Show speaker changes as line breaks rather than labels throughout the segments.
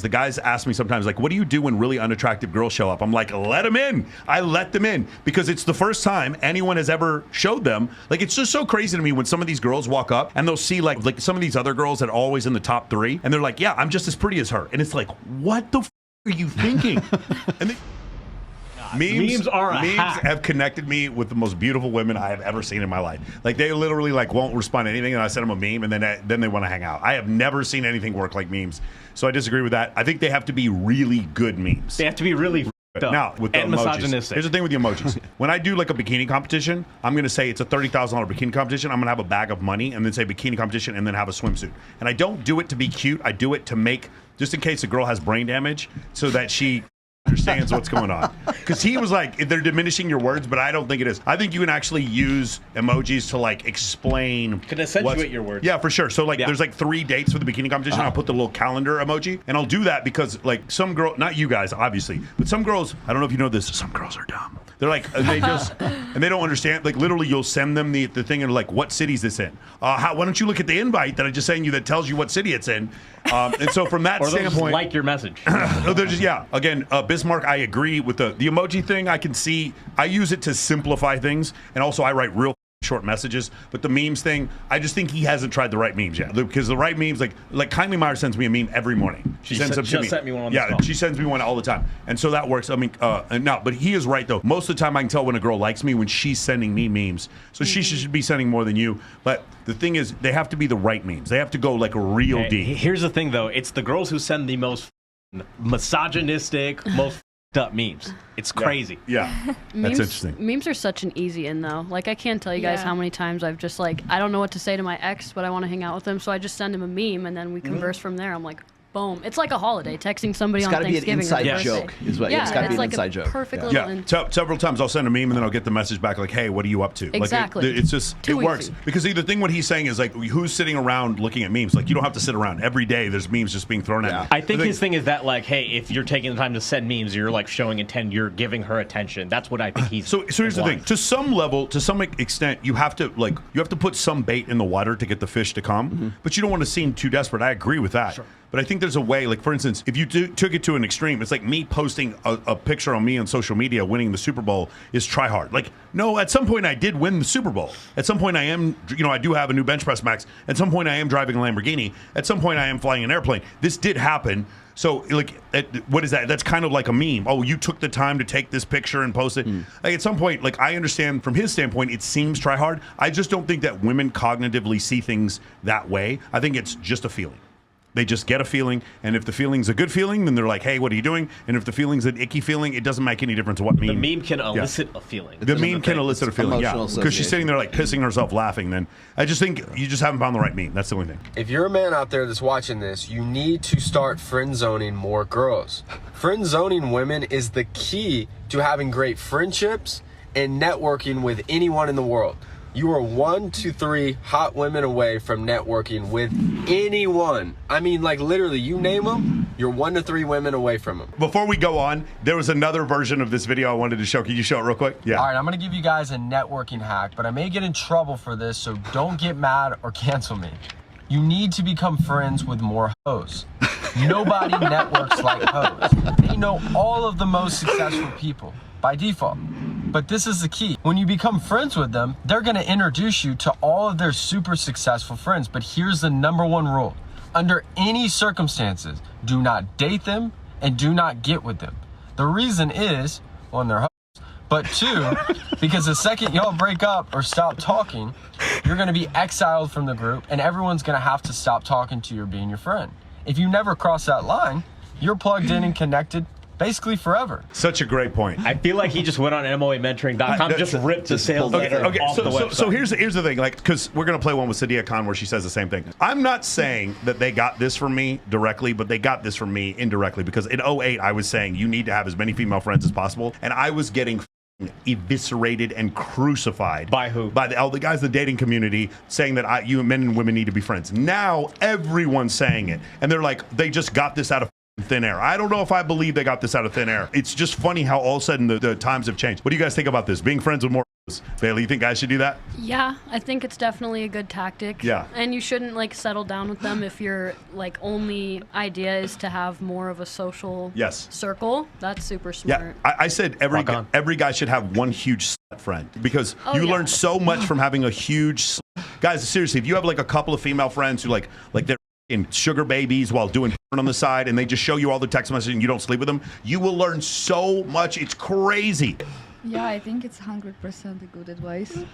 The guys ask me sometimes, like, what do you do when really unattractive girls show up? I'm like, let them in. I let them in because it's the first time anyone has ever showed them. Like, it's just so crazy to me when some of these girls walk up and they'll see like some of these other girls that are always in the top 3 and they're like, yeah, I'm just as pretty as her. And it's like, what the are you thinking? And memes have connected me with the most beautiful women I have ever seen in my life. Like, they literally like won't respond to anything, and I send them a meme, and then they want to hang out. I have never seen anything work like memes, so I disagree with that. I think they have to be really good memes.
They have to be really
now with the
and
emojis.
misogynistic.
Here's the thing with the emojis. When I do like a bikini competition, I'm going to say it's a $30,000 bikini competition. I'm going to have a bag of money and then say bikini competition and then have a swimsuit. And I don't do it to be cute. I do it to make, just in case a girl has brain damage, so that she understands what's going on. Because he was like, they're diminishing your words, but I don't think it is. I think you can actually use emojis to like explain.
Can accentuate your words.
Yeah, for sure. So like there's like 3 dates for the bikini competition. I'll put the little calendar emoji, and I'll do that because like some girl, not you guys obviously, but some girls, I don't know if you know this, some girls are dumb. They're like, they just, and they don't understand. Like, literally, you'll send them the thing and like, what city is this in? Why don't you look at the invite that I just sent you that tells you what city it's in? And so from that standpoint,
just like your message.
They're just, yeah. Again, Bismarck, I agree with the emoji thing. I can see, I use it to simplify things, and also I write real short messages. But the memes thing, I just think he hasn't tried the right memes yet. Because the right memes, like Kindly Meyer sends me a meme every morning. She sends them to me.
Sent me one on this call.
She sends me one all the time, and so that works. I mean, no, but he is right though. Most of the time, I can tell when a girl likes me when she's sending me memes. So she should be sending more than you. But the thing is, they have to be the right memes. They have to go like real deep.
Here's the thing, though. It's the girls who send the most misogynistic, most up memes. It's crazy.
Yeah. That's interesting.
Memes are such an easy in, though. Like, I can't tell you guys how many times I've just like, I don't know what to say to my ex, but I want to hang out with him, so I just send him a meme, and then we converse from there. I'm like, boom. It's like a holiday, texting somebody on Thanksgiving.
It's got to be an inside joke. Is what, it's got to be an inside joke.
Perfect little
several times I'll send a meme and then I'll get the message back like, hey, what are you up to?
Exactly.
Like, it's just, it works. Because the thing what he's saying is like, who's sitting around looking at memes? Like, you don't have to sit around. Every day there's memes just being thrown at you.
I think his thing is that like, hey, if you're taking the time to send memes, you're like showing intent, you're giving her attention. That's what I think he's
So here's the thing. To some level, to some extent, you have to put some bait in the water to get the fish to come. But you don't want to seem too desperate. I agree with that. Sure. But I think there's a way, like, for instance, if you took it to an extreme, it's like me posting a picture on me on social media winning the Super Bowl is try hard. Like, no, at some point I did win the Super Bowl. At some point I am, I do have a new bench press max. At some point I am driving a Lamborghini. At some point I am flying an airplane. This did happen. So, like, what is that? That's kind of like a meme. Oh, you took the time to take this picture and post it. Like, at some point, like, I understand from his standpoint, it seems try hard. I just don't think that women cognitively see things that way. I think it's just a feeling. They just get a feeling, and if the feeling's a good feeling, then they're like, hey, what are you doing? And if the feeling's an icky feeling, it doesn't make any difference what meme.
The meme can elicit a feeling.
The meme can elicit a feeling, because she's sitting there like pissing herself laughing. Then I just think you just haven't found the right meme. That's the only thing.
If you're a man out there that's watching this, you need to start friend zoning more girls. Friend zoning women is the key to having great friendships and networking with anyone in the world. You are 1 to 3 hot women away from networking with anyone. I mean, like, literally, you name them, you're 1 to 3 women away from them.
Before we go on, there was another version of this video I wanted to show. Can you show it real quick? Yeah.
All right, I'm going to give you guys a networking hack, but I may get in trouble for this, so don't get mad or cancel me. You need to become friends with more hoes. Nobody networks like hoes. They know all of the most successful people by default. But this is the key. When you become friends with them, they're gonna introduce you to all of their super successful friends. But here's the #1 rule. Under any circumstances, do not date them and do not get with them. The reason is, one, they're hoes, but 2, because the second y'all break up or stop talking, you're gonna be exiled from the group and everyone's gonna have to stop talking to you or being your friend. If you never cross that line, you're plugged in and connected basically forever.
Such a great point.
I feel like he just went on MOAmentoring.com, just ripped the sales letter off the website.
So here's the thing, like, because we're going to play one with Sadia Khan where she says the same thing. I'm not saying that they got this from me directly, but they got this from me indirectly, because in 2008, I was saying you need to have as many female friends as possible, and I was getting eviscerated and crucified.
By who?
By all the guys in the dating community saying that you men and women need to be friends. Now everyone's saying it, and they're like, they just got this out of thin air. I don't know if I believe they got this out of thin air. It's just funny how all of a sudden the times have changed. What do you guys think about this? Being friends with more Bailey, you think guys should do that?
Yeah, I think it's definitely a good tactic.
Yeah.
And you shouldn't like settle down with them if your like only idea is to have more of a social circle. That's super smart.
Yeah, I said every guy should have one huge slut friend because you learn so much from having a huge guys. Seriously, if you have like a couple of female friends who like they're in sugar babies while doing porn on the side and they just show you all the text messages and you don't sleep with them, you will learn so much. It's crazy.
Yeah, I think it's 100% a good advice.
See,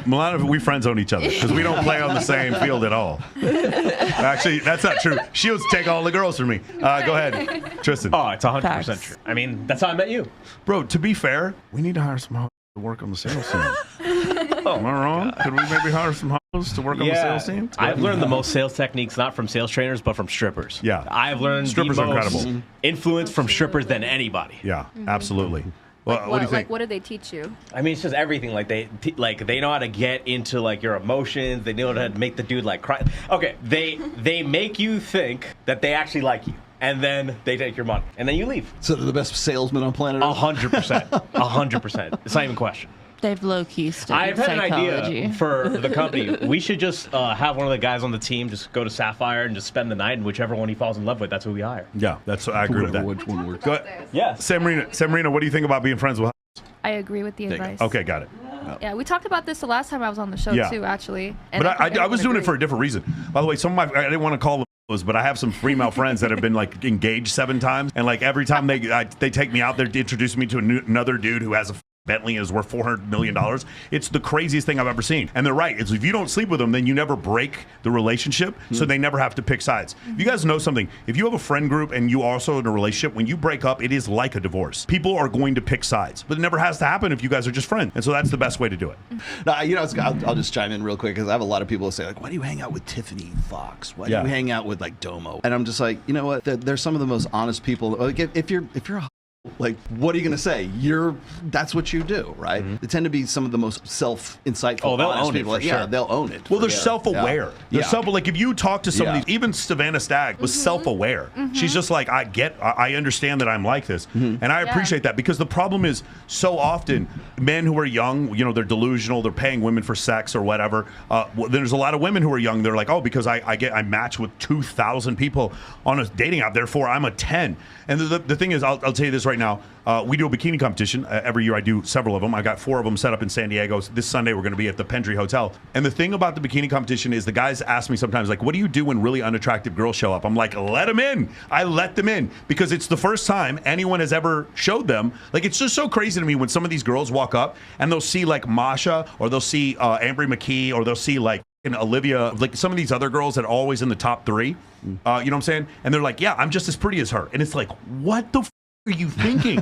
Milana, we friend zone each other because we don't play on the same field at all. Actually, that's not true. She'll take all the girls from me. Go ahead, Tristan.
Oh, it's 100% true. I mean, that's how I met you.
Bro, to be fair, we need to hire some hoes to work on the sales team. Am I wrong? Could we maybe hire some hoes to work on the sales team?
I've learned the most sales techniques not from sales trainers, but from strippers.
Yeah.
I've learned
strippers
the
are
most
incredible.
Influence from strippers than anybody.
Yeah, absolutely. Well, what do you think?
Like, what did they teach you?
I mean, it's just everything. Like they know how to get into like your emotions. They know how to make the dude like cry. Okay, they make you think that they actually like you, and then they take your money, and then you leave.
So they're the best salesman on planet Earth?
100%. 100%. It's not even a question.
They've low-key studied
I've had
psychology.
an idea for the company. We should just have one of the guys on the team just go to Sapphire and just spend the night, and whichever one he falls in love with, that's who we hire.
Yeah, I agree with that.
Which one works?
Go ahead.
Yeah.
Sam Marino, what do you think about being friends with
I agree with the advice.
Okay, got it.
Yeah, we talked about this the last time I was on the show too, actually. And
But I was doing it for a
a
different reason. By the way, I didn't want to call them those, but I have some female friends that have been like engaged 7 times, and like every time they take me out, they're introducing me to another dude who has a Bentley is worth $400 million. It's the craziest thing I've ever seen. And they're right. It's if you don't sleep with them, then you never break the relationship, so they never have to pick sides. You guys know something. If you have a friend group and you also in a relationship, when you break up, it is like a divorce. People are going to pick sides, but it never has to happen if you guys are just friends. And so that's the best way to do it.
No, I'll just chime in real quick because I have a lot of people who say like, why do you hang out with Tiffany Fox? Why do you hang out with like Domo? And I'm just like, you know what? They're some of the most honest people. Like if you're a like, what are you going to say? That's what you do, right? They tend to be some of the most self-insightful,
they'll
honest
own it
people.
for sure.
Yeah, they'll own it.
Well, they're self-aware. They're like if you talk to somebody, even Savannah Stagg was self-aware. She's just like, I understand that I'm like this, and I appreciate that because the problem is so often men who are young, they're delusional, they're paying women for sex or whatever. There's a lot of women who are young. They're like, oh, because I match with 2,000 people on a dating app, therefore I'm a 10. And the thing is, I'll tell you this right now. We do a bikini competition. Every year I do several of them. I got 4 of them set up in San Diego. This Sunday we're going to be at the Pendry Hotel. And the thing about the bikini competition is the guys ask me sometimes, like, what do you do when really unattractive girls show up? I'm like, let them in. I let them in because it's the first time anyone has ever showed them. Like, it's just so crazy to me when some of these girls walk up and they'll see like Masha or they'll see Ambry McKee or they'll see like Olivia, like some of these other girls that are always in the top 3. You know what I'm saying? And they're like, yeah, I'm just as pretty as her. And it's like, what the are you thinking?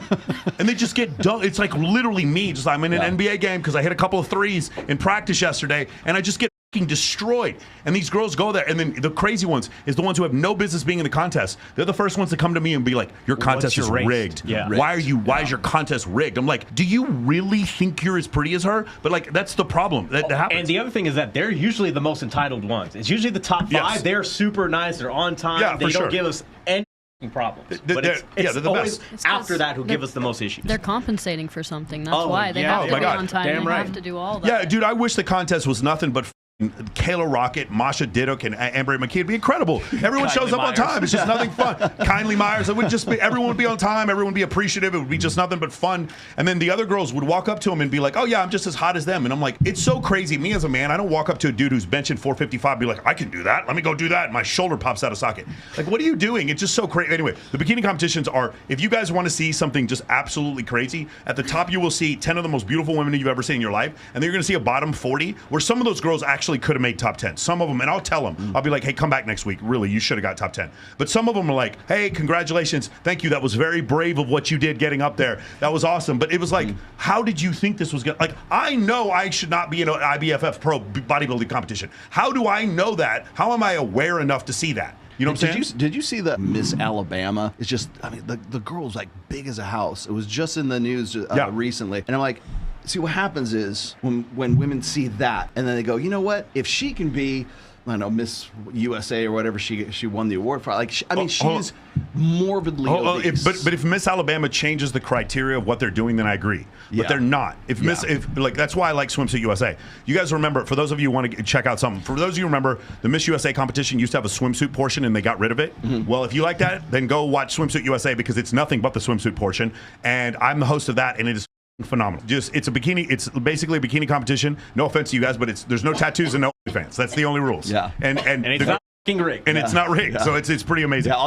And they just get done. It's like literally me. Just I'm in an NBA game because I hit a couple of threes in practice yesterday, and I just get destroyed. And these girls go there, and then the crazy ones is the ones who have no business being in the contest. They're the first ones to come to me and be like, your contest is rigged.
Yeah.
Why is your contest rigged? I'm like, do you really think you're as pretty as her? But like, that's the problem that happens.
And the other thing is that they're usually the most entitled ones. It's usually the top 5.
Yes.
They're super nice. They're on time.
Yeah,
they
for
don't
sure.
give us any problems.
They're the
always
best.
after that who give us the most issues.
They're compensating for something. That's
Oh,
why they
yeah.
have
Oh
to
my
be
God.
on time.
Damn
They
right.
have to do all that.
Yeah, dude, I wish the contest was nothing but Kayla Rocket, Masha Diduk, and Ambry McKee. It'd be incredible. Everyone shows up on time. It's just nothing fun. Kindly Myers. It would just be, everyone would be on time. Everyone would be appreciative. It would be just nothing but fun. And then the other girls would walk up to him and be like, oh, yeah, I'm just as hot as them. And I'm like, it's so crazy. Me as a man, I don't walk up to a dude who's benching 455 and be like, I can do that. Let me go do that. And my shoulder pops out of socket. Like, what are you doing? It's just so crazy. Anyway, the bikini competitions are, if you guys want to see something just absolutely crazy, at the top you will see 10 of the most beautiful women you've ever seen in your life. And then you're going to see a bottom 40 where some of those girls actually could have made top 10. Some of them, and I'll tell them, I'll be like, hey, come back next week. Really, you should have got top 10. But some of them are like, hey, congratulations. Thank you. That was very brave of what you did getting up there. That was awesome. But it was like, how did you think this was going to, like, I know I should not be in an IBFF pro bodybuilding competition. How do I know that? How am I aware enough to see that? You know what I'm saying?
Did you see that Miss Alabama? It's just, I mean, the girl's like big as a house. It was just in the news recently. And I'm like, see, what happens is when women see that and then they go, you know what? If she can be I don't know, Miss USA or whatever she won the award for. Like, she's morbidly
Oh,
obese.
but if Miss Alabama changes the criteria of what they're doing, then I agree. But they're not. If that's why I like Swimsuit USA. You guys remember, for those of you who want to check out something, for those of you who remember, the Miss USA competition used to have a swimsuit portion and they got rid of it. Well, if you like that, then go watch Swimsuit USA because it's nothing but the swimsuit portion. And I'm the host of that, and it is phenomenal. It's basically a bikini competition. No offense to you guys, but there's no tattoos and no fans. That's the only rules.
Yeah.
And
it's not rigged.
And it's not rigged. So it's pretty amazing.
Yeah,